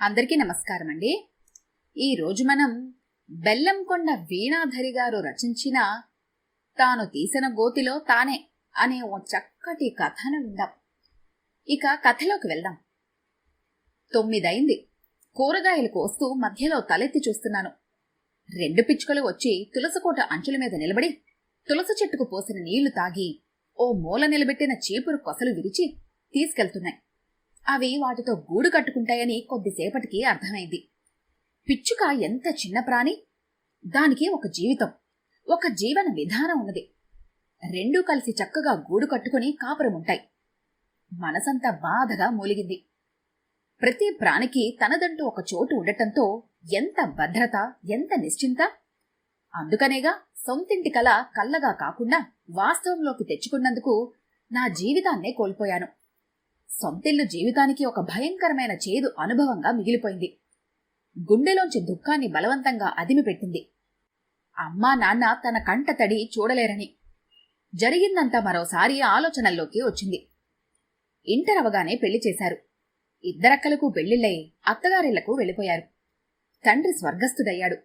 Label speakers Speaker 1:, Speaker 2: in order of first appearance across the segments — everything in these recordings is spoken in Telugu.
Speaker 1: అందరికీ నమస్కారం అండి. ఈరోజు మనం బెల్లంకొండ వీణాధరి గారు రచించిన తాను తీసిన గోతిలో తానే అనే ఓ చక్కటి కథను విందాం. ఇక కథలోకి వెళ్దాం. 9 అయింది. కూరగాయలు కోస్తూ మధ్యలో తలెత్తి చూస్తున్నాను. 2 పిచ్చుకలు వచ్చి తులసికోట అంచుల మీద నిలబడి తులసి చెట్టుకు పోసిన నీళ్లు తాగి ఓ మూల నిలబెట్టిన చీపురు కొసలు విరిచి తీసుకెళ్తున్నాయి. అవి వాటితో గూడు కట్టుకుంటాయని కొద్దిసేపటికి అర్థమైంది. పిచ్చుక ఎంత చిన్న ప్రాణి, దానికి ఒక జీవితం, ఒక జీవన విధానం ఉన్నది. 2 కలిసి చక్కగా గూడు కట్టుకుని కాపురముంటాయి. మనసంతా బాధగా మూలిగింది. ప్రతి ప్రాణికి తనదంటూ ఒక చోటు ఉండటంతో ఎంత భద్రత, ఎంత నిశ్చింత. అందుకనేగా సొంతింటి కల కల్లగా కాకుండా వాస్తవంలోకి తెచ్చుకున్నందుకు నా జీవితాన్నే కోల్పోయాను. సొంతిల్లు జీవితానికి ఒక భయంకరమైన చేదు అనుభవంగా మిగిలిపోయింది. గుండెలోంచి దుఃఖాన్ని బలవంతంగా అదిమిపెట్టింది. అమ్మా నాన్న తన కంట తడి చూడలేరని. జరిగిందంతా మరోసారి ఆలోచనల్లోకి వచ్చింది. ఇంటరవగానే పెళ్లి చేశారు. ఇద్దరక్కలకు పెళ్లిళ్ళై అత్తగారిళ్లకు వెళ్ళిపోయారు. తండ్రి స్వర్గస్థుడయ్యాడు.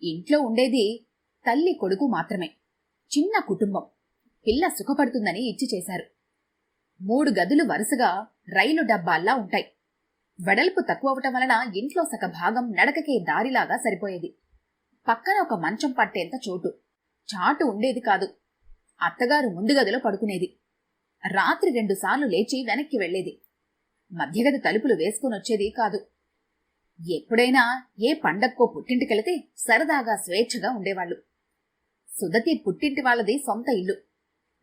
Speaker 1: ఇంట్లో ఉండేది తల్లి కొడుకు మాత్రమే. చిన్న కుటుంబం. పిల్ల సుఖపడుతుందని ఇచ్చి చేశారు. 3 గదులు వరుసగా రైలు డబ్బాల్లా ఉంటాయి. వెడల్పు తక్కువవటం వలన ఇంట్లో సగ భాగం నడకకే దారిలాగా సరిపోయేది. పక్కన ఒక మంచం పట్టేంత చోటు, చాటు ఉండేది కాదు. అత్తగారు ముందు గదిలో పడుకునేది. రాత్రి 2 సార్లు లేచి వెనక్కి వెళ్లేది. మధ్యగది తలుపులు వేసుకునొచ్చేది కాదు. ఎప్పుడైనా ఏ పండక్కో పుట్టింటికెళితే సరదాగా స్వేచ్ఛగా ఉండేవాళ్లు. సుదతి పుట్టింటి వాళ్ళది సొంత ఇల్లు.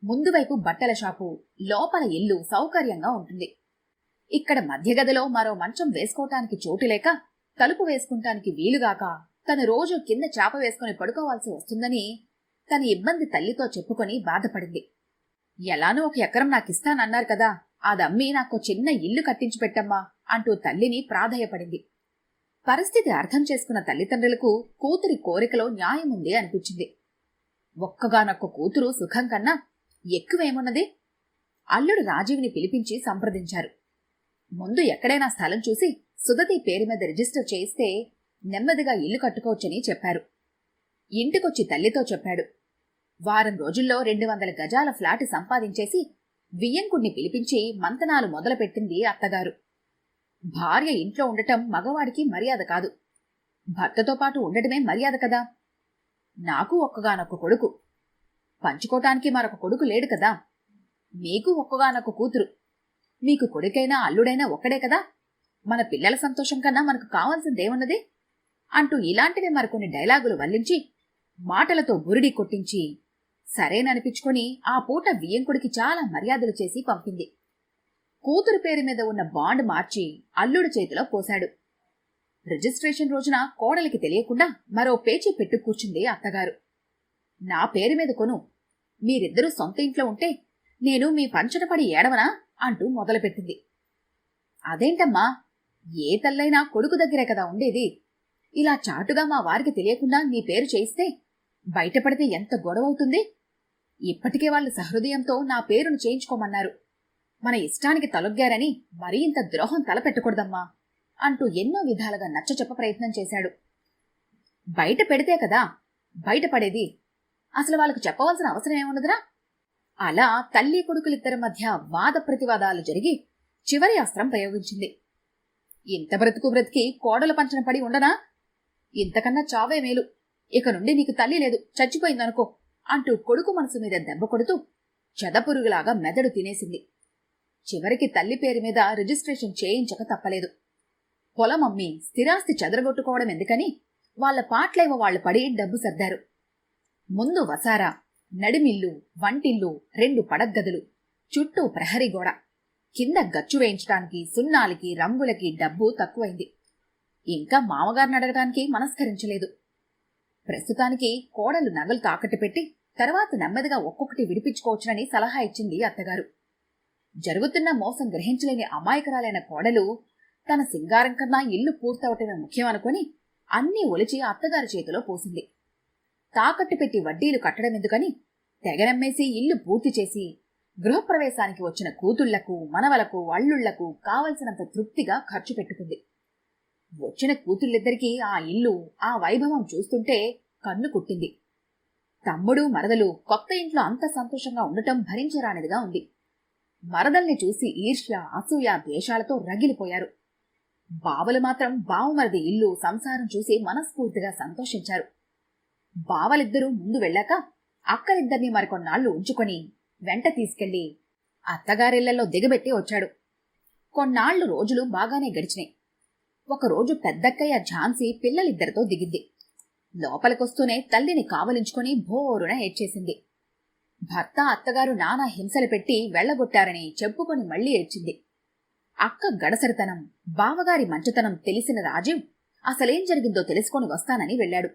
Speaker 1: ముందువైపు బట్టల షాపు, లోపల ఇల్లు సౌకర్యంగా ఉంటుంది. ఇక్కడ మధ్యగదిలో మరో మంచం వేసుకోవటానికి చోటు లేక, తలుపు వేసుకుంటానికి వీలుగాక తను రోజు కింద చాప వేసుకుని పడుకోవాల్సి వస్తుందని తన ఇబ్బంది తల్లితో చెప్పుకొని బాధపడింది. ఎలానో 1 ఎకరం నాకిస్తానన్నారు కదా, అదమ్మి నాకు చిన్న ఇల్లు కట్టించి పెట్టమ్మా అంటూ తల్లిని ప్రాధేయపడింది. పరిస్థితి అర్థం చేసుకున్న తల్లిదండ్రులకు కూతురి కోరికలో న్యాయముంది అనిపించింది. ఒక్కగానొక్క కూతురు సుఖం కన్నా ఎక్కువేమున్నది? అల్లుడు రాజీవిని పిలిపించి సంప్రదించారు. ముందు ఎక్కడైనా స్థలం చూసి సుదతి పేరు మీద రిజిస్టర్ చేయిస్తే నెమ్మదిగా ఇల్లు కట్టుకోవచ్చని చెప్పారు. ఇంటికొచ్చి తల్లితో చెప్పాడు. వారం రోజుల్లో 200 గజాల ఫ్లాట్ సంపాదించేసి వియ్యంకుణ్ణి పిలిపించి మంతనాలు మొదలుపెట్టింది అత్తగారు. భార్య ఇంట్లో ఉండటం మగవాడికి మర్యాద కాదు. భర్తతో పాటు ఉండటమే మర్యాద కదా. నాకు ఒక్కగానొక్క కొడుకు, పంచుకోటానికి మరొక కొడుకు లేడు కదా. మీకు ఒక్కగానొక్క కూతురు, మీకు కొడుకైనా అల్లుడైనా ఒక్కడే కదా. మన పిల్లల సంతోషం కన్నా మనకు కావాల్సిందేమున్నది అంటూ ఇలాంటివి మరికొన్ని డైలాగులు వల్లించి మాటలతో బురిడి కొట్టించి సరేననిపించుకొని ఆ పూట వియ్యంకుడికి చాలా మర్యాదలు చేసి పంపింది. కూతురు పేరు మీద ఉన్న బాండ్ మార్చి అల్లుడి చేతిలో పోశాడు. రిజిస్ట్రేషన్ రోజున కోడలికి తెలియకుండా మరో పేచీ పెట్టు కూర్చుంది అత్తగారు. నా పేరు మీద కొను, మీరిద్దరూ సొంత ఇంట్లో ఉంటే నేను మీ పంచన పడి ఏడవనా అంటూ మొదలుపెట్టింది. అదేంటమ్మా, ఏ తల్లైనా కొడుకు దగ్గరే కదా ఉండేది. ఇలా చాటుగా మా వారికి తెలియకుండా నీ పేరు చేయిస్తే బయటపడితే ఎంత గొడవవుతుంది. ఇప్పటికే వాళ్ళు సహృదయంతో నా పేరును చేయించుకోమన్నారు. మన ఇష్టానికి తలొగ్గారని మరీ ఇంత ద్రోహం తలపెట్టకూడదమ్మా అంటూ ఎన్నో విధాలుగా నచ్చచెప్ప ప్రయత్నం చేశాడు. బయట పెడితే కదా బయటపడేది. అసలు వాళ్ళకు చెప్పవలసిన అవసరం ఏమున్నదిరా? అలా తల్లి కొడుకులిద్దరి మధ్య వాద ప్రతివాదాలు జరిగి చివరి అస్త్రం ప్రయోగించింది. ఇంత బ్రతికి కోడల పంచన పడి ఉండనా? ఇంతకన్నా చావే మేలు. ఇక నుండి నీకు తల్లి లేదు, చచ్చిపోయిందనుకో అంటూ కొడుకు మనసు మీద దెబ్బ కొడుతూ చెదపురుగులాగా మెదడు తినేసింది. చివరికి తల్లి పేరు మీద రిజిస్ట్రేషన్ చేయించక తప్పలేదు. పొలమమ్మి స్థిరాస్తి చెదరగొట్టుకోవడం ఎందుకని వాళ్ల పాట్లేవో వాళ్లు పడి డబ్బు సర్దారు. ముందు వసారా, నడిమిల్లు, వంటిల్లు, 2 పడగ్గదులు, చుట్టూ ప్రహరీ గోడ, కింద గచ్చు వేయించడానికి, సున్నాలకి, రంగులకి డబ్బు తక్కువైంది. ఇంకా మామగారిని అడగడానికి మనస్కరించలేదు. ప్రస్తుతానికి కోడలు నగలు తాకట్టు పెట్టి తర్వాత నెమ్మదిగా ఒక్కొక్కటి విడిపించుకోవచ్చునని సలహా ఇచ్చింది అత్తగారు. జరుగుతున్న మోసం గ్రహించలేని అమాయకరాలైన కోడలు తన సింగారం కన్నా ఇల్లు పూర్తవటమే ముఖ్యమనుకొని అన్నీ ఒలిచి అత్తగారి చేతిలో పోసింది. తాకట్టు పెట్టి వడ్డీలు కట్టడం ఎందుకని తెగనమ్మేసి ఇల్లు పూర్తి చేసి గృహప్రవేశానికి వచ్చిన కూతుళ్లకు, మనవలకు, అల్లుళ్లకు కావలసినంత తృప్తిగా ఖర్చు పెట్టుకుంది. వచ్చిన కూతుళ్ళిద్దరికీ ఆ ఇల్లు, ఆ వైభవం చూస్తుంటే కన్ను కుట్టింది. తమ్ముడు మరదలు కొత్త ఇంట్లో అంత సంతోషంగా ఉండటం భరించరానిదిగా ఉంది. మరదల్ని చూసి ఈర్ష్య, అసూయ, ద్వేషాలతో రగిలిపోయారు. బావలు మాత్రం బావమరది ఇల్లు, సంసారం చూసి మనస్ఫూర్తిగా సంతోషించారు. బావలిద్దరూ ముందు వెళ్ళాక అక్కలిద్దరినీ మరికొన్నాళ్లు ఉంచుకొని వెంట తీసుకెళ్లి అత్తగారిళ్లలో దిగబెట్టి వచ్చాడు. కొన్నాళ్లు రోజులు బాగానే గడిచినాయి. ఒకరోజు పెద్దక్కయ్య ఝాన్సీ పిల్లలిద్దరితో దిగింది. లోపలికొస్తూనే తల్లిని కావలించుకొని భోరున ఏడ్చేసింది. భర్త, అత్తగారు నానా హింసలు పెట్టి వెళ్లగొట్టారని చెప్పుకొని మళ్లీ ఏడ్చింది. అక్క గడసరితనం, బావగారి మంచితనం తెలిసిన రాజీవ్ అసలేం జరిగిందో తెలుసుకొని వస్తానని వెళ్లాడు.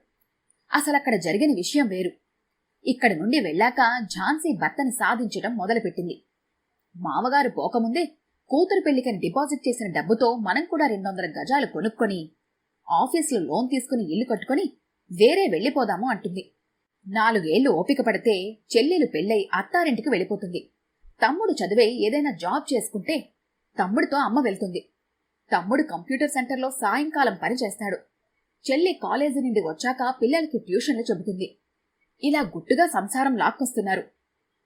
Speaker 1: అసలక్కడ జరిగిన విషయం వేరు. ఇక్కడి నుండి వెళ్లాక ఝాన్సీ భర్తని సాధించటం మొదలుపెట్టింది. మామగారు పోకముందే కూతురు పెళ్లికని డిపాజిట్ చేసిన డబ్బుతో మనం కూడా 200 గజాలు కొనుక్కొని ఆఫీసులో లోన్ తీసుకుని ఇల్లు కట్టుకుని వేరే వెళ్లిపోదాము అంటుంది. 4 ఏళ్లు ఓపిక పడితే చెల్లెలు పెళ్ళై అత్తారింటికి వెళ్ళిపోతుంది. తమ్ముడు చదివే ఏదైనా జాబ్ చేసుకుంటే తమ్ముడితో అమ్మ వెళ్తుంది. తమ్ముడు కంప్యూటర్ సెంటర్లో సాయంకాలం పని చేస్తాడు. చెల్లి కాలేజీ నుండి వచ్చాక పిల్లలకి ట్యూషన్లు చెబుతుంది. ఇలా గుట్టుగా సంసారం లాక్కొస్తున్నారు.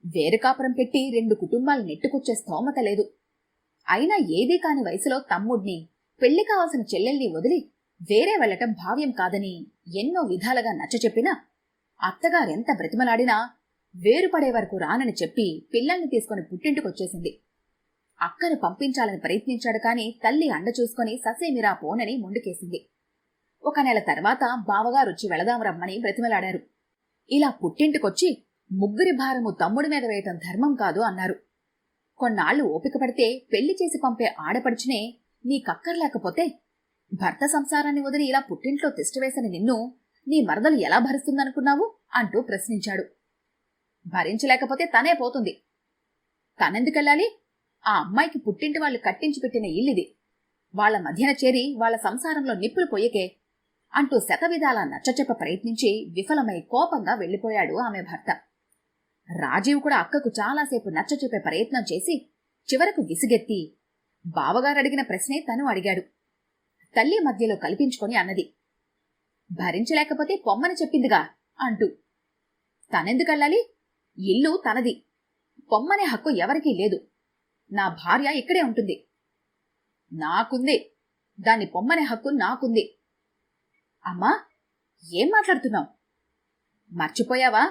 Speaker 1: వేరు కాపురం పెట్టి 2 కుటుంబాలు నెట్టుకొచ్చే స్తోమత లేదు. అయినా ఏదీ కాని వయసులో తమ్ముడిని, పెళ్లి కావాల్సిన చెల్లెల్ని వదిలి వేరే వెళ్లటం భావ్యం కాదని ఎన్నో విధాలుగా నచ్చచెప్పినా అత్తగారెంత బ్రతిమలాడినా వేరుపడే వరకు రానని చెప్పి పిల్లల్ని తీసుకుని పుట్టింటికొచ్చేసింది. అక్కను పంపించాలని ప్రయత్నించాడు కాని తల్లి అండ చూసుకుని ససేమిరా పోనని ముందుకేసింది. 1 నెల తర్వాత బావగారొచ్చి వెళదాం రమ్మని బ్రతిమలాడారు. ఇలా పుట్టింటికొచ్చి ముగ్గురి భారము తమ్ముడి మీద వేయటం ధర్మం కాదు అన్నారు. కొన్నాళ్లు ఓపిక పడితే పెళ్లి చేసి పంపే ఆడపడుచునే నీకక్కర్లేకపోతే భర్త సంసారాన్ని వదిలి ఇలా పుట్టింట్లో తిష్టవేసిన నిన్ను నీ మరదలు ఎలా భరిస్తుందనుకున్నావు అంటూ ప్రశ్నించాడు. భరించలేకపోతే తనే పోతుంది. తనెందుకెళ్ళాలి? ఆ అమ్మాయికి పుట్టింటి వాళ్ళు కట్టించి పెట్టిన ఇల్లిది. వాళ్ల మధ్యన చేరి వాళ్ల సంసారంలో నిప్పులు పొయ్యకే అంటూ శతవిధాలా నచ్చచెప్ప ప్రయత్నించి విఫలమై కోపంగా వెళ్లిపోయాడు ఆమె భర్త. రాజీవ్ కూడా అక్కకు చాలాసేపు నచ్చచెప్పే ప్రయత్నం చేసి చివరకు విసిగెత్తి బావగారడిగిన ప్రశ్నే తను అడిగాడు. తల్లి మధ్యలో కల్పించుకొని అన్నది, భరించలేకపోతే పొమ్మని చెప్పిందిగా అంటూ. తనెందుకెళ్ళాలి? ఇల్లు తనది. పొమ్మనే హక్కు ఎవరికీ లేదు. నా భార్య ఇక్కడే ఉంటుంది. నాకుంది. దాన్ని పొమ్మనే హక్కు నాకుంది. అమ్మా, ఏం మాట్లాడుతున్నావు? మర్చిపోయావా?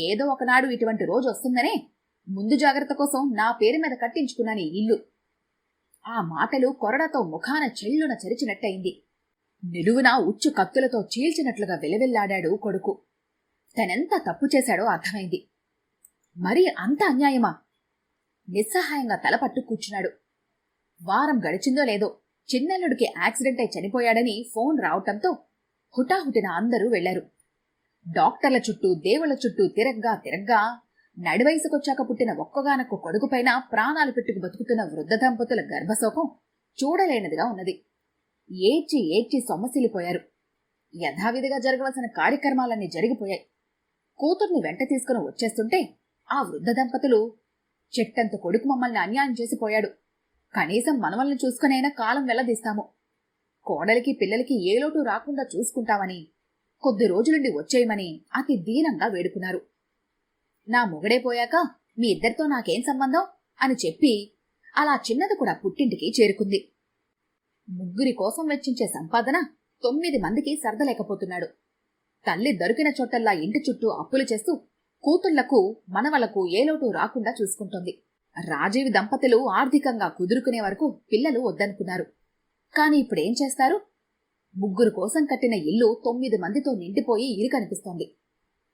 Speaker 1: ఏదో ఒకనాడు ఇటువంటి రోజు వస్తుందనే ముందు జాగ్రత్త కోసం నా పేరు మీద కట్టించుకున్నాను ఇల్లు. ఆ మాటలు కొరడాతో ముఖాన చెల్లున చరిచినట్టయింది. నిలువున ఉచ్చు కత్తులతో చీల్చినట్లుగా వెలవెల్లాడాడు కొడుకు. తనెంత తప్పు చేశాడో అర్థమైంది. మరీ అంత అన్యాయమా? నిస్సహాయంగా తలపట్టు కూర్చున్నాడు. వారం గడిచిందో లేదో చిన్నల్లుడికి యాక్సిడెంట్ అయి చనిపోయాడని ఫోన్ రావటంతో హుటాహుటిన అందరూ వెళ్లారు. డాక్టర్ల చుట్టూ, దేవుళ్ల చుట్టూ తిరగ్గా నడివయసుకొచ్చాక పుట్టిన ఒక్కగానొక్క కొడుకుపైన ప్రాణాలు పెట్టుకు బతుకుతున్న వృద్ధ దంపతుల గర్భశోకం చూడలేనిదిగా ఉన్నది. ఏడ్చి సొమ్మసిల్లిపోయారు. యథావిధిగా జరగవలసిన కార్యక్రమాలన్నీ జరిగిపోయాయి. కూతుర్ని వెంట తీసుకుని వచ్చేస్తుంటే ఆ వృద్ధ దంపతులు, చెట్టంత కొడుకు మమ్మల్ని అన్యాయం చేసిపోయాడు. కనీసం మనవల్ని చూసుకునైనా కాలం వెళ్లదీస్తాము. కోడలికి పిల్లలకి ఏ లోటు రాకుండా చూసుకుంటామని, కొద్ది రోజులుండి వచ్చేయమని అతి దీనంగా వేడుకున్నారు. నా మొగడే పోయాక మీ ఇద్దరితో నాకేం సంబంధం అని చెప్పి అలా చిన్నది కూడా పుట్టింటికి చేరుకుంది. ముగ్గురి కోసం వెచ్చించే సంపాదన 9 మందికి సర్దలేకపోతున్నాడు. తల్లి దొరికిన చోటల్లా ఇంటి చుట్టూ అప్పులు చేస్తూ కూతుళ్లకు, మనవలకు ఏ లోటు రాకుండా చూసుకుంటోంది. రాజీవ్ దంపతులు ఆర్థికంగా కుదురుకునే వరకు పిల్లలు వద్దనుకున్నారు. కాని ఇప్పుడేం చేస్తారు? ముగ్గురు కోసం కట్టిన ఇల్లు 9 మందితో నిండిపోయి ఇరుకనిపిస్తోంది.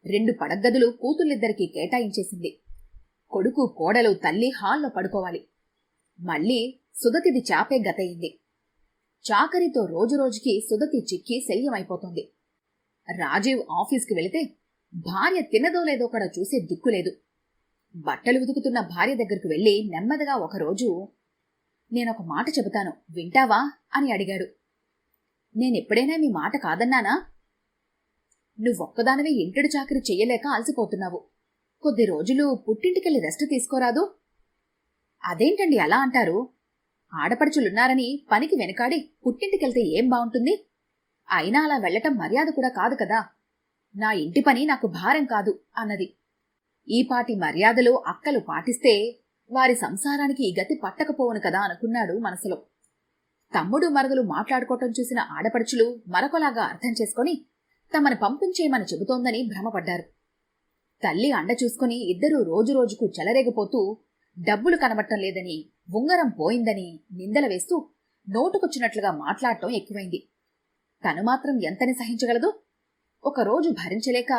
Speaker 1: 2 పడగ్గదులు కూతుళ్ళిద్దరికీ కేటాయించేసింది. కొడుకు, కోడలు, తల్లి హాల్లో పడుకోవాలి. మళ్లీ సుదతిది చాపే గతయింది. చాకరితో రోజురోజుకి సుదతి చిక్కి శల్యమైపోతోంది. రాజీవ్ ఆఫీస్కి వెళితే భార్య తినదో లేదో కూడా చూసే దిక్కులేదు. బట్టలు ఉతుకుతున్న భార్య దగ్గరకు వెళ్లి నెమ్మదిగా ఒకరోజు, నేనొక మాట చెబుతాను, వింటావా అని అడిగాడు. నేనెప్పుడైనా మీ మాట కాదన్నానా? నువ్వొక్కదానివే ఇంటిడి చాకరీ చెయ్యలేక అలసిపోతున్నావు. కొద్ది రోజులు పుట్టింటికెళ్ళి రెస్ట్ తీసుకోరాదు? అదేంటండి అలా అంటారు? ఆడపడుచులున్నారని పనికి వెనకాడి పుట్టింటికెళ్తే ఏం బావుంటుంది? అయినా అలా వెళ్లటం మర్యాద కూడా కాదు కదా. నా ఇంటి పని నాకు భారం కాదు అన్నది. ఈపాటి మర్యాదలు అక్కలు పాటిస్తే వారి సంసారానికి ఈ గతి పట్టకపోవును కదా అనుకున్నాడు మనసులో. తమ్ముడు మరదలు మాట్లాడుకోవటం చూసిన ఆడపడుచులు మరొకలాగా అర్థం చేసుకుని తమను పంపించేయమని చెబుతోందని భ్రమపడ్డారు. తల్లి అండ చూసుకుని ఇద్దరూ రోజురోజుకు చెలరేగిపోతూ డబ్బులు కనబట్టం లేదని, ఉంగరం పోయిందని నిందల వేస్తూ నోటుకొచ్చినట్లుగా మాట్లాడటం ఎక్కువైంది. తను మాత్రం ఎంతని సహించగలదు? ఒకరోజు భరించలేక,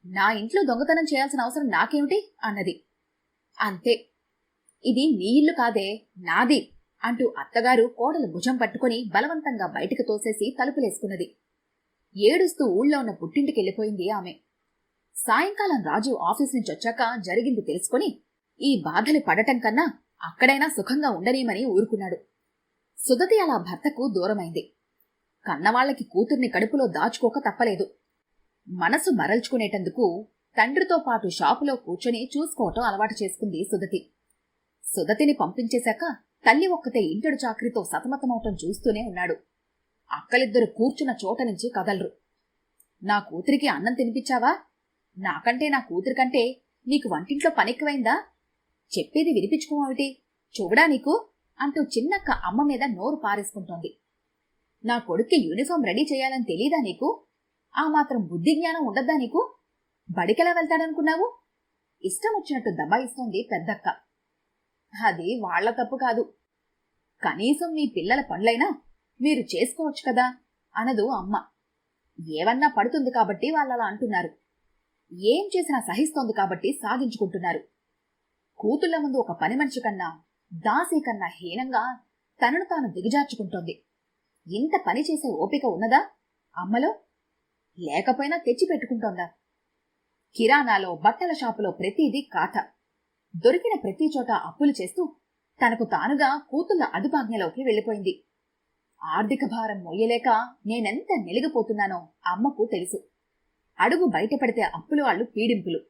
Speaker 1: నా ఇంట్లో దొంగతనం చేయాల్సిన అవసరం నాకేమిటి అన్నది. అంతే, ఇది నీ ఇల్లు కాదే, నాది అంటూ అత్తగారు కోడలు భుజం పట్టుకుని బలవంతంగా బయటికి తోసేసి తలుపులేసుకున్నది. ఏడుస్తూ ఊళ్ళో ఉన్న పుట్టింటికెళ్ళిపోయింది ఆమె. సాయంకాలం రాజు ఆఫీస్ నుంచొచ్చాక జరిగింది తెలుసుకుని ఈ బాధలు పడటం కన్నా అక్కడైనా సుఖంగా ఉండనీమని ఊరుకున్నాడు. సుధతి అలా భర్తకు దూరమైంది. కన్నవాళ్లకి కూతుర్ని కడుపులో దాచుకోక తప్పలేదు. మనసు మరల్చుకునేటందుకు తండ్రితో పాటు షాపులో కూర్చొని చూసుకోవటం అలవాటు చేసుకుంది సుధతి. సుధతిని పంపించేశాక తల్లి ఒక్కతే ఇంటడు చాకరీతో సతమతమవటం చూస్తూనే ఉన్నాడు. అక్కలిద్దరు కూర్చున్న చోట నుంచి కదలరు. నా కూతురికి అన్నం తినిపించావా? నాకంటే నా కూతురికంటే నీకు వంటింట్లో పనెక్కువైందా? చెప్పేది వినిపించుకోమేమిటి? చూడా నీకు అంటూ చిన్నక్క అమ్మ మీద నోరు పారేసుకుంటోంది. నా కొడుక్కి యూనిఫామ్ రెడీ చేయాలని తెలీదా నీకు? ఆ మాత్రం బుద్ధి జ్ఞానం ఉండద్దా నీకు? బడికెలా వెళ్తాడనుకున్నావు? ఇష్టం వచ్చినట్టు దబాయిస్తోంది పెద్దక్క. అది వాళ్ల తప్పు కాదు. కనీసం మీ పిల్లల పనులైనా మీరు చేసుకోవచ్చు కదా అనదు అమ్మ. ఏవన్నా పడుతుంది కాబట్టి వాళ్ళలా అంటున్నారు. ఏం చేసినా సహిస్తోంది కాబట్టి సాగించుకుంటున్నారు. కూతుళ్ల ముందు ఒక పని మనిషి కన్నా, దాసీ కన్నా హీనంగా తనను తాను దిగజార్చుకుంటోంది. ఇంత పని చేసే ఓపిక ఉన్నదా అమ్మలో? లేకపోయినా తెచ్చి పెట్టుకుంటోందా? కిరాణాలో, బట్టల షాపులో ప్రతిదీ కాథ. దొరికిన ప్రతి చోట అప్పులు చేస్తూ తనకు తానుగా కూతుళ్ల అదుపాజ్ఞలోకి వెళ్లిపోయింది. ఆర్థిక భారం మొయ్యలేక నేనెంత నెలిగిపోతున్నానో అమ్మకు తెలుసు. అడుగు బయటపడితే అప్పులు వాళ్ళు పీడింపులు.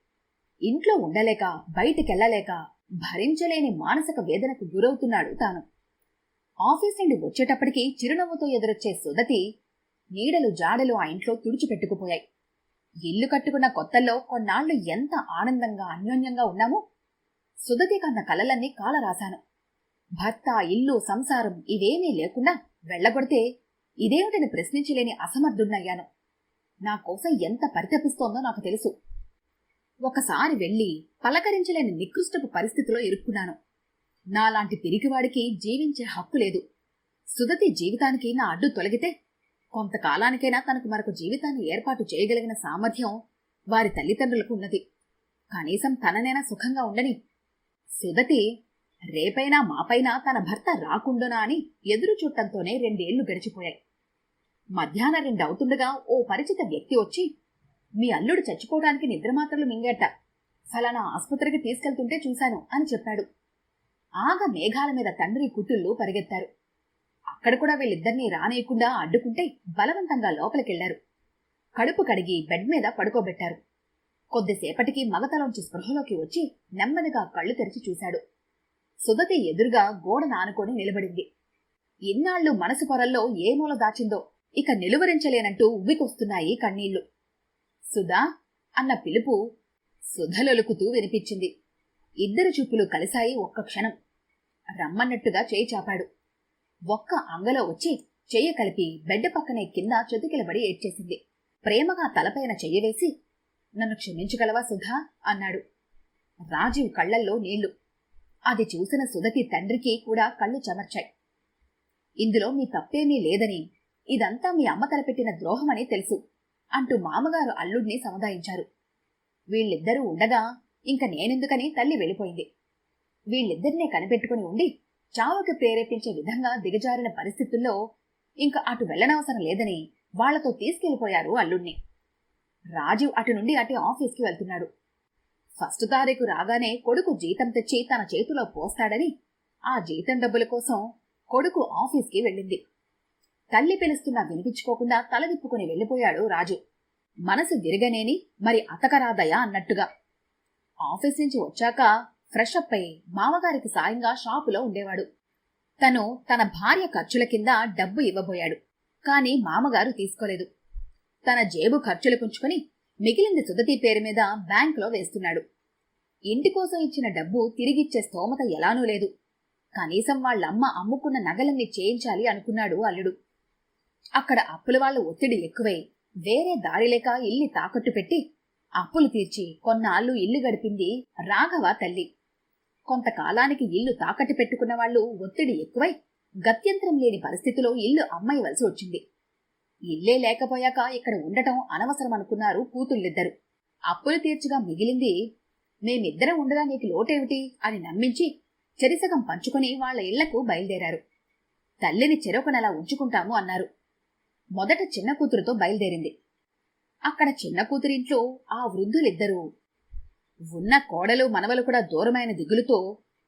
Speaker 1: ఇంట్లో ఉండలేక, బయటికెళ్లలేక భరించలేని మానసిక వేదనకు గురవుతున్నాడు తాను. ఆఫీస్ నుండి వచ్చేటప్పటికి చిరునవ్వుతో ఎదురొచ్చే సుధతి నీడలు జాడలు ఆ ఇంట్లో తుడిచిపెట్టుకుపోయాయి. ఇల్లు కట్టుకున్న కొత్తల్లో కొన్నాళ్లు ఎంత ఆనందంగా అన్యోన్యంగా ఉన్నామో సుధతి కన్న కలలన్నీ కాలరాశాను. భర్త, ఇల్లు, సంసారం ఇవేమీ లేకుండా వెళ్లగొడితే ఇదేమిటని ప్రశ్నించలేని అసమర్థున్నయ్యాను. నా కోసం ఎంత పరితపిస్తోందో నాకు తెలుసు. ఒకసారి వెళ్లి పలకరించలేని నికృష్టపు పరిస్థితిలో ఇరుక్కున్నాను. నాలాంటి పిరికివాడికి జీవించే హక్కు లేదు. సుధతి జీవితానికి నా అడ్డు తొలగితే కొంతకాలానికైనా తనకు మరొక జీవితాన్ని ఏర్పాటు చేయగలిగిన సామర్థ్యం వారి తల్లిదండ్రులకు ఉన్నది. కనీసం తననైనా సుఖంగా ఉండని. సుధతి రేపైనా మాపైనా తన భర్త రాకుండునా అని ఎదురు చూడటంతోనే 2 ఏళ్లు గడిచిపోయాయి. మధ్యాహ్నం 2 అవుతుండగా ఓ పరిచిత వ్యక్తి వచ్చి, మీ అల్లుడు చచ్చిపోవడానికి నిద్రమాత్రలు మింగేట, ఫలానా ఆసుపత్రికి తీసుకెళ్తుంటే చూశాను అని చెప్పాడు. ఆగ మేఘాల మీద తండ్రి కూతుళ్లు పరిగెత్తారు. అక్కడ కూడా వీళ్ళిద్దరినీ రానేయకుండా అడ్డుకుంటే బలవంతంగా లోపలికెళ్లారు. కడుపు కడిగి బెడ్ మీద పడుకోబెట్టారు. కొద్దిసేపటికి మగతలోంచి స్పృహలోకి వచ్చి నెమ్మదిగా కళ్ళు తెరిచి చూశాడు. సుధతి ఎదురుగా గోడను ఆనుకొని నిలబడింది. ఇన్నాళ్లు మనసు పొరల్లో ఏ మూల దాచిందో ఇక నిలువరించలేనంటూ ఉవ్వికొస్తున్నాయి కన్నీళ్లు. సుధా అన్న పిలుపు సుధలొలుకుతూ వినిపించింది. ఇద్దరు చూపులు కలిశాయి. ఒక్క క్షణం రమ్మన్నట్టుగా చేయి చాపాడు. ఒక్క అంగలో వచ్చి చెయ్య కలిపి బెడ్ పక్కనే కింద చతికిలబడి ఏడ్చేసింది. ప్రేమగా తలపైన చెయ్యవేసి, నన్ను క్షమించగలవా సుధా అన్నాడు. రాజీవ్ కళ్లల్లో నీళ్లు. అది చూసిన సుధతి తండ్రికి కూడా కళ్ళు చెమర్చాయి. ఇందులో మీ తప్పేమీ లేదని, ఇదంతా మీ అమ్మ తలపెట్టిన ద్రోహమని తెలుసు అంటూ మామగారు అల్లుడిని సముదాయించారు. వీళ్ళిద్దరూ ఉండగా ఇంక నేనెందుకని తల్లి వెళ్ళిపోయింది. వీళ్ళిద్దరినే కనిపెట్టుకుని ఉండి చావుకి ప్రేరేపించే విధంగా దిగజారిన పరిస్థితుల్లో ఇంక అటు వెళ్లనవసరం లేదని వాళ్లతో తీసుకెళ్లిపోయారు అల్లుణ్ణి. రాజీవ్ అటు నుండి అటు ఆఫీస్కి వెళ్తున్నాడు. 1 తారీఖు రాగానే కొడుకు జీతం తెచ్చి తన చేతిలో పోస్తాడని ఆ జీతం డబ్బుల కోసం కొడుకు ఆఫీస్కి వెళ్ళింది. తల్లి పిలుస్తున్నా వినిపించుకోకుండా తలదిప్పుకుని వెళ్లిపోయాడు రాజు. మనసు విరగనేని మరి అతకరాదయా అన్నట్టుగా. ఆఫీస్ నుంచి వచ్చాక ఫ్రెష్ అప్ అయి మామగారికి సాయంగా షాపులో ఉండేవాడు. తను తన భార్య ఖర్చుల కింద డబ్బు ఇవ్వబోయాడు. కాని మామగారు తీసుకోలేదు. తన జేబు ఖర్చులకుంచుకొని మిగిలింది సుదతి పేరు మీద బ్యాంకులో వేస్తున్నాడు. ఇంటికోసం ఇచ్చిన డబ్బు తిరిగిచ్చే స్తోమత ఎలానూ లేదు. కనీసం వాళ్ళమ్మ అమ్ముకున్న నగలన్నీ చేయించాలి అనుకున్నాడు అల్లుడు. అక్కడ అప్పుల వాళ్ళ ఒత్తిడి ఎక్కువై వేరే దారిలేక ఇల్లు తాకట్టు పెట్టి అప్పులు తీర్చి కొన్నాళ్లు ఇల్లు గడిపింది రాఘవ తల్లి. కొంతకాలానికి ఇల్లు తాకట్టు పెట్టుకున్న వాళ్లు ఒత్తిడి ఎక్కువై గత్యంతరం లేని పరిస్థితిలో ఇల్లు అమ్మేయవలసి వచ్చింది. ఇల్లే లేకపోయాక ఇక్కడ ఉండటం అనవసరమనుకున్నారు కూతుళ్ళిద్దరు. అప్పులు తీర్చుగా మిగిలింది మేమిద్దరం ఉండగా నీకు లోటేమిటి అని నమ్మించి చెరిసగం పంచుకుని వాళ్ల ఇళ్లకు బయలుదేరారు. తల్లిని చెరొక నెల ఉంచుకుంటాము అన్నారు. మొదట చిన్న కూతురుతో బయలుదేరింది. అక్కడ చిన్న కూతురింట్లో ఆ వృద్ధులిద్దరూ ఉన్న కోడలు మనవలు కూడా దూరమైన దిగులుతో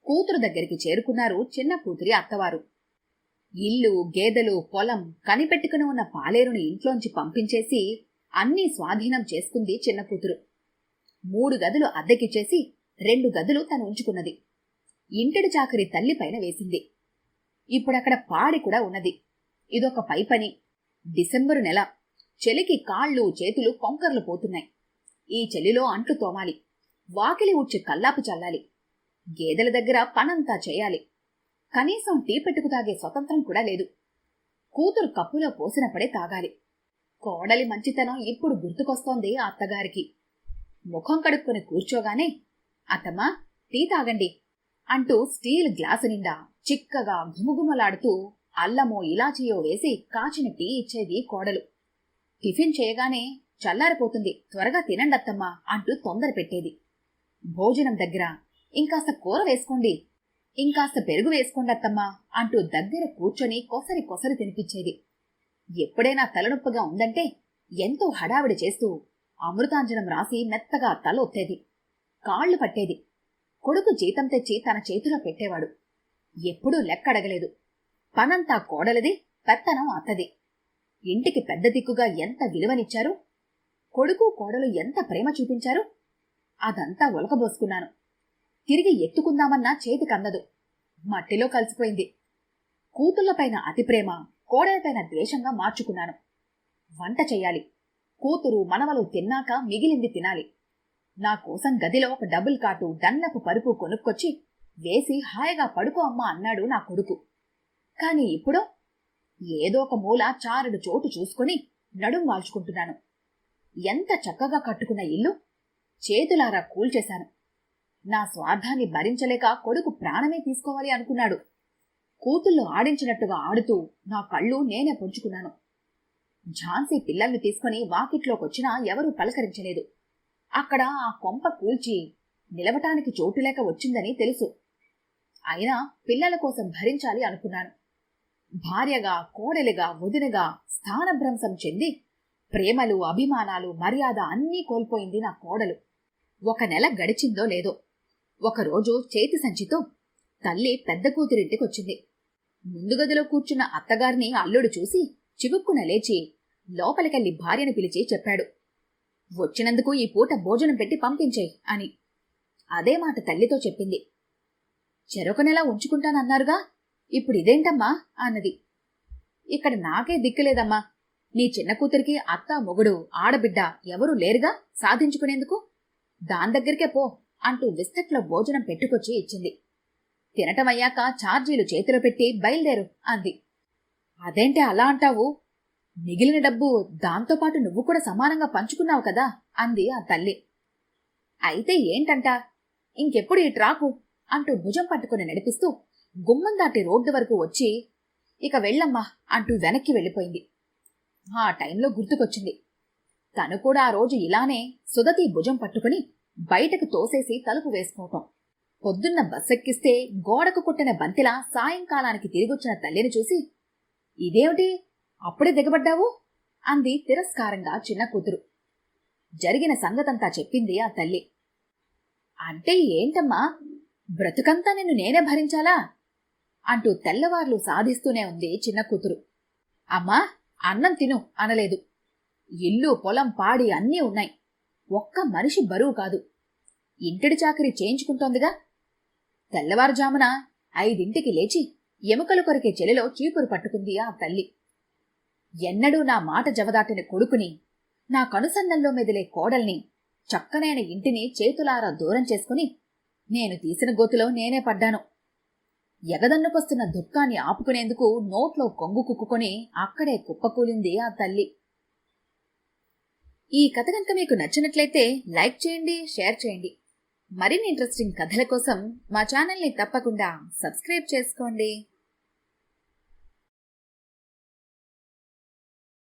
Speaker 1: కూతురు దగ్గరికి చేరుకున్నారు చిన్న కూతురి అత్తవారు. ఇల్లు, గేదెలు, పొలం కనిపెట్టుకుని ఉన్న పాలేరుని ఇంట్లోంచి పంపించేసి అన్నీ స్వాధీనం చేసుకుంది చిన్న కూతురు. 3 గదులు అద్దెకిచ్చేసి 2 గదులు తను ఉంచుకున్నది. ఇంటిడి చాకరి తల్లిపైన వేసింది. ఇప్పుడక్కడ పాడి కూడా ఉన్నది. ఇదొక పైపని. డిసెంబరు నెల. చలికి కాళ్ళు చేతులు కొంకర్లు పోతున్నాయి. ఈ చలిలో అంట్లు తోమాలి, వాకిలి ఊడ్చి కల్లాపు చల్లాలి, గేదెల దగ్గర పనంతా చేయాలి. కనీసం టీ పెట్టుకు తాగే స్వతంత్రం కూడా లేదు. కూతురు కప్పులో పోసినప్పుడే తాగాలి. కోడలి మంచితనం ఇప్పుడు గుర్తుకొస్తోంది ఆ అత్తగారికి. ముఖం కడుక్కొని కూర్చోగానే అత్తమ్మా టీ తాగండి అంటూ స్టీల్ గ్లాసు నిండా చిక్కగా ఘుమఘుమలాడుతూ అల్లమో ఇలాచీయో వేసి కాచిన టీ ఇచ్చేది కోడలు. టిఫిన్ చేయగానే చల్లారిపోతుంది, త్వరగా తినండత్తమ్మా అంటూ తొందర పెట్టేది. భోజనం దగ్గర ఇంకాస్త కూర వేసుకోండి, ఇంకాస్త పెరుగు వేసుకోండత్తమ్మా అంటూ దగ్గర కూర్చొని కొసరి కొసరి తినిపించేది. ఎప్పుడైనా తలనొప్పిగా ఉందంటే ఎంతో హడావిడి చేస్తూ అమృతాంజనం రాసి మెత్తగా తల ఒత్తేది. కాళ్లు పట్టేది. కొడుకు జీతం తెచ్చి తన చేతిలో పెట్టేవాడు. ఎప్పుడూ లెక్కడగలేదు. పనంతా కోడలది, పెత్తనం అత్తది. ఇంటికి పెద్ద దిక్కుగా ఎంత విలువనిచ్చారు, కొడుకు కోడలు ఎంత ప్రేమ చూపించారు. అదంతా ఒలకబోసుకున్నాను. తిరిగి ఎత్తుకుందామన్నా చేతికందదు. మట్టిలో కలిసిపోయింది. కూతుళ్లపైన అతి ప్రేమ, కోడలపైన ద్వేషంగా మార్చుకున్నాను. వంట చెయ్యాలి, కూతురు మనవలు తిన్నాక మిగిలింది తినాలి. నా కోసం గదిలో ఒక డబుల్ కాటు డన్నపు పరుపు కొనుక్కొచ్చి వేసి హాయిగా పడుకో అమ్మా అన్నాడు నా కొడుకు. కాని ఇప్పుడు ఏదో ఒక మూల చారుడు చోటు చూసుకుని నడుం వాల్చుకుంటున్నాను. ఎంత చక్కగా కట్టుకున్న ఇల్లు చేతులారా కూల్చేశాను. నా స్వార్థాన్ని భరించలేక కొడుకు ప్రాణమే తీసుకోవాలి అనుకున్నాడు. కూతుళ్ళు ఆడించినట్టుగా ఆడుతూ నా కళ్ళు నేనే పొంచుకున్నాను. ఝాన్సీ పిల్లల్ని తీసుకుని వాకిట్లోకొచ్చినా ఎవరూ పలకరించలేదు. అక్కడ ఆ కొంప కూల్చి నిలవటానికి చోటులేక వచ్చిందని తెలుసు. అయినా పిల్లల కోసం భరించాలి అనుకున్నాను. భార్యగా, కోడలిగా, వదినగా స్థానభ్రంశం చెంది ప్రేమలు, అభిమానాలు, మర్యాద అన్నీ కోల్పోయింది నా కోడలు. 1 నెల గడిచిందో లేదో ఒకరోజు చేతి సంచితో తల్లి పెద్ద కూతురింటికొచ్చింది. ముందు గదిలో కూర్చున్న అత్తగారిని అల్లుడు చూసి చివుక్కున లేచి లోపలికెళ్లి భార్యను పిలిచి చెప్పాడు, వచ్చినందుకు ఈ పూట భోజనం పెట్టి పంపించేయి అని. అదే మాట తల్లితో చెప్పింది. చెరొక నెల ఉంచుకుంటానన్నారుగా, ఇప్పుడిదేంటమ్మా అన్నది. ఇక్కడ నాకే దిక్కులేదమ్మా. నీ చిన్న కూతురికి అత్త, మొగుడు, ఆడబిడ్డ ఎవరూ లేరుగా సాధించుకునేందుకు. దాని దగ్గరికే పో అంటూ విస్తట్లో భోజనం పెట్టుకొచ్చి ఇచ్చింది. తినటమయ్యాక ఛార్జీలు చేతిలో పెట్టి బయలుదేరు అంది. అదేంటే అలా అంటావు? మిగిలిన డబ్బు దాంతోపాటు నువ్వు కూడా సమానంగా పంచుకున్నావు కదా అంది ఆ తల్లి. అయితే ఏంటంట, ఇంకెప్పుడు ఈ ట్రాకు అంటూ భుజం పట్టుకుని నడిపిస్తూ గుమ్మం దాటి రోడ్డు వరకు వచ్చి ఇక వెళ్ళమ్మా అంటూ వెనక్కి వెళ్ళిపోయింది. ఆ టైంలో గుర్తుకొచ్చింది. తను కూడా ఆ రోజు ఇలానే సుదతి భుజం పట్టుకుని బయటకు తోసేసి తలుపు వేసుకోవటం. పొద్దున్న బస్సెక్కిస్తే గోడకు కొట్టిన బంతిలా సాయంకాలానికి తిరిగొచ్చిన తల్లిని చూసి ఇదేమిటి అప్పుడే దిగబడ్డావు అంది తిరస్కారంగా చిన్న కూతురు. జరిగిన సంగతంతా చెప్పింది ఆ తల్లి. అంటే ఏంటమ్మా, బ్రతుకంతా నిన్ను నేనే భరించాలా అంటూ తెల్లవార్లు సాధిస్తూనే ఉంది చిన్న కూతురు. అమ్మా అన్నం తిను అనలేదు. ఇల్లు, పొలం, పాడి అన్నీ ఉన్నాయి. ఒక్క మనిషి బరువు కాదు. ఇంటిడి చాకరీ చేయించుకుంటోందిగా. తెల్లవారుజామున 5ంటికి లేచి ఎముకలు కొరికే చెలిలో చీపురు పట్టుకుంది ఆ తల్లి. ఎన్నడూ నా మాట జవదాటిన కొడుకుని, నా కనుసన్నల్లో మెదిలే కోడల్ని, చక్కనైన ఇంటిని చేతులారా దూరం చేసుకుని నేను తీసిన గోతిలో నేనే పడ్డాను. ఎగదన్నుకొస్తున్న దుఃఖాన్ని ఆపుకునేందుకు నోట్లో కొంగు కుక్కుని అక్కడే కుప్పకూలింది ఆ తల్లి. ఈ కథ కనుక మీకు నచ్చినట్లయితే లైక్ చేయండి, షేర్ చేయండి. మరిన్ని ఇంట్రెస్టింగ్ కథల కోసం మా ఛానల్ని తప్పకుండా సబ్స్క్రైబ్ చేసుకోండి.